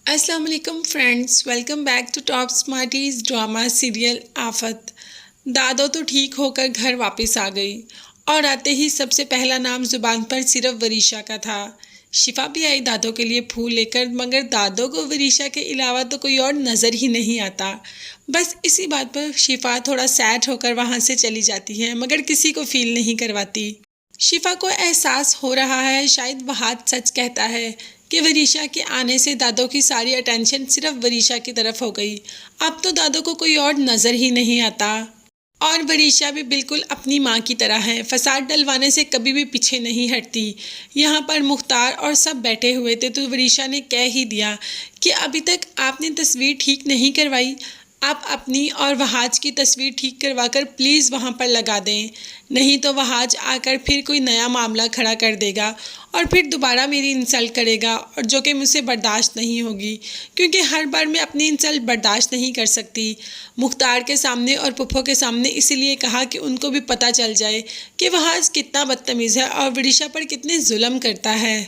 अस्सलाम वालेकुम friends, welcome back to top smarties drama serial Aafat. दादो तो ठीक होकर घर वापस आ गई और आते ही सबसे पहला नाम जुबान पर सिर्फ वरीशा का था। शिफा भी आई दादो के लिए फूल लेकर, मगर दादो को वरीशा के अलावा तो कोई और नज़र ही नहीं आता। बस इसी बात पर शिफा थोड़ा सैड होकर वहाँ से चली जाती है, मगर किसी को फील नहीं करवाती। शिफा को एहसास हो रहा है शायद वह सच कहता है कि वरीशा के आने से दादो की सारी अटेंशन सिर्फ वरीशा की तरफ हो गई। अब तो दादो को कोई और नज़र ही नहीं आता। और वरीशा भी बिल्कुल अपनी माँ की तरह है, फसाद डलवाने से कभी भी पीछे नहीं हटती। यहाँ पर मुख्तार और सब बैठे हुए थे तो वरीशा ने कह ही दिया कि अभी तक आपने तस्वीर ठीक नहीं करवाई, आप अपनी और वहाज की तस्वीर ठीक करवाकर प्लीज़ वहाँ पर लगा दें, नहीं तो वहाज आकर फिर कोई नया मामला खड़ा कर देगा और फिर दोबारा मेरी इंसल्ट करेगा, और जो कि मुझसे बर्दाश्त नहीं होगी, क्योंकि हर बार मैं अपनी इंसल्ट बर्दाश्त नहीं कर सकती। मुख्तार के सामने और पुप्पो के सामने इसीलिए कहा कि उनको भी पता चल जाए कि वहाज कितना बदतमीज़ है और वरीशा पर कितने जुल्म करता है।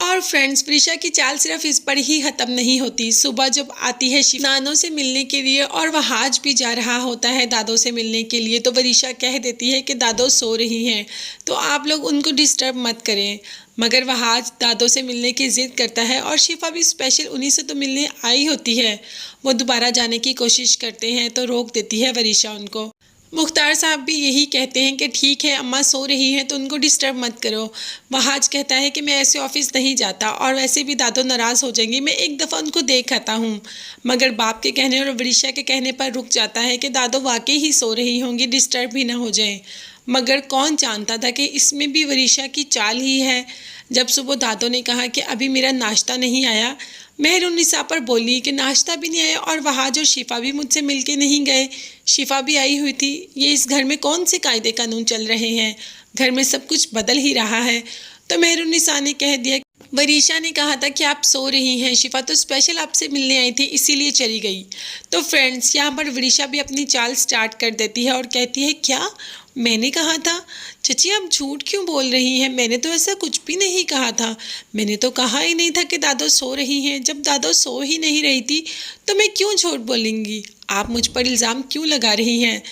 और फ्रेंड्स, वरीशा की चाल सिर्फ इस पर ही ख़त्म नहीं होती। सुबह जब आती है नानो से मिलने के लिए और वह आज भी जा रहा होता है दादो से मिलने के लिए, तो वरीशा कह देती है कि दादो सो रही हैं तो आप लोग उनको डिस्टर्ब मत करें। मगर वह आज दादो से मिलने की ज़िद करता है और शिफा भी स्पेशल उन्हीं से तो मिलने आई होती है। वो दोबारा जाने की कोशिश करते हैं तो रोक देती है वरीशा उनको। मुख्तार साहब भी यही कहते हैं कि ठीक है, अम्मा सो रही हैं तो उनको डिस्टर्ब मत करो। वहाज कहता है कि मैं ऐसे ऑफिस नहीं जाता और वैसे भी दादो नाराज़ हो जाएंगी, मैं एक दफ़ा उनको देख आता हूँ। मगर बाप के कहने और वरीशा के कहने पर रुक जाता है कि दादो वाकई ही सो रही होंगी, डिस्टर्ब भी ना हो जाए। मगर कौन जानता था कि इसमें भी वरीशा की चाल ही है। जब सुबह दादो ने कहा कि अभी मेरा नाश्ता नहीं आया, मेहरुन्निसा पर बोली कि नाश्ता भी नहीं आया और वहाज और शिफा भी मुझसे मिलके नहीं गए। शिफा भी आई हुई थी। ये इस घर में कौन से कायदे कानून चल रहे हैं? घर में सब कुछ बदल ही रहा है। तो मेहरुन्निसा ने कह दिया, वरीशा ने कहा था कि आप सो रही हैं, शिफा तो स्पेशल आपसे मिलने आई थी इसीलिए चली गई। तो फ्रेंड्स, यहाँ पर वरीशा भी अपनी चाल स्टार्ट कर देती है और कहती है, क्या मैंने कहा था? चची आप झूठ क्यों बोल रही हैं? मैंने तो ऐसा कुछ भी नहीं कहा था। मैंने तो कहा ही नहीं था कि दादो सो रही हैं। जब दादो सो ही नहीं रही थी तो मैं क्यों झूठ बोलूँगी? आप मुझ पर इल्ज़ाम क्यों लगा रही हैं?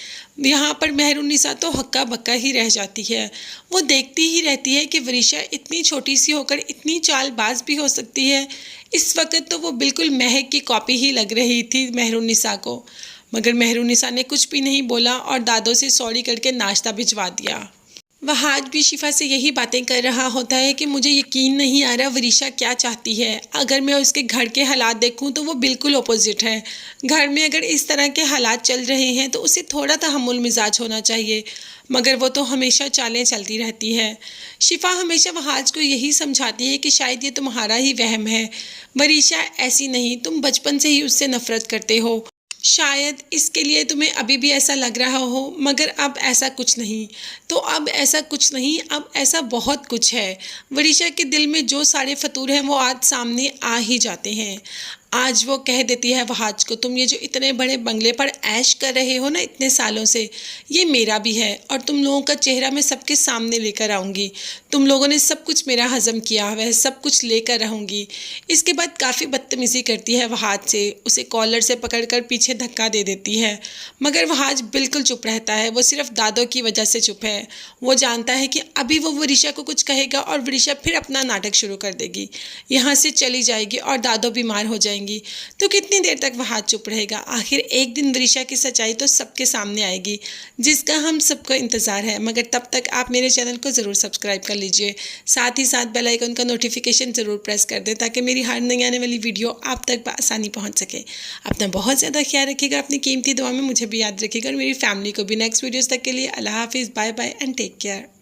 यहाँ पर मेहरुन्निसा तो हक्का बक्का ही रह जाती है। वो देखती ही रहती है कि वरीशा इतनी छोटी सी होकर इतनी चालबाज भी हो सकती है। इस वक्त तो वो बिल्कुल महक की कॉपी ही लग रही थी मेहरुन्निसा को। मगर मेहरुन्निसा ने कुछ भी नहीं बोला और दादो से सॉरी करके नाश्ता भिजवा दिया। वह आज भी शिफा से यही बातें कर रहा होता है कि मुझे यकीन नहीं आ रहा वरीशा क्या चाहती है। अगर मैं उसके घर के हालात देखूं तो वो बिल्कुल अपोजिट है। घर में अगर इस तरह के हालात चल रहे हैं तो उसे थोड़ा तहम्मुल मिजाज होना चाहिए, मगर वो तो हमेशा चालें चलती रहती है। शिफा हमेशा वहाज को यही समझाती है कि शायद ये तुम्हारा ही वहम है, वरीशा ऐसी नहीं, तुम बचपन से ही उससे नफरत करते हो, शायद इसके लिए तुम्हें अभी भी ऐसा लग रहा हो, मगर अब ऐसा कुछ नहीं। तो अब ऐसा कुछ नहीं, अब ऐसा बहुत कुछ है। वरीशा के दिल में जो सारे फतूर हैं वो आज सामने आ ही जाते हैं। आज वो कह देती है वहाज को, तुम ये जो इतने बड़े बंगले पर ऐश कर रहे हो ना इतने सालों से, ये मेरा भी है और तुम लोगों का चेहरा मैं सबके सामने लेकर आऊँगी। तुम लोगों ने सब कुछ मेरा हजम किया हुआ है, सब कुछ लेकर रहूँगी। इसके बाद काफ़ी बदतमीज़ी करती है वहाज से, उसे कॉलर से पकड़कर पीछे धक्का दे देती है। मगर वहाज बिल्कुल चुप रहता है। वो सिर्फ दादो की वजह से चुप है। वो जानता है कि अभी वो वरीशा को कुछ कहेगा और वरीशा फिर अपना नाटक शुरू कर देगी, यहाँ से चली जाएगी और दादो बीमार हो जाएंगी। तो कितनी देर तक वह चुप रहेगा? आखिर एक दिन वरीशा की सच्चाई तो सबके सामने आएगी, जिसका हम सबको इंतज़ार है। मगर तब तक आप मेरे चैनल को ज़रूर सब्सक्राइब कर लीजिए, साथ ही साथ बेल आइकन का नोटिफिकेशन ज़रूर प्रेस कर दें ताकि मेरी हर नई आने वाली वीडियो आप तक बआसानी पहुँच सके। अपना बहुत ज़्यादा ख्याल रखिएगा, अपनी कीमती दुआ में मुझे भी याद रखिएगा और मेरी फैमिली को भी। नेक्स्ट वीडियोज़ तक के लिए अल्लाह हाफिज़, bye bye and take care.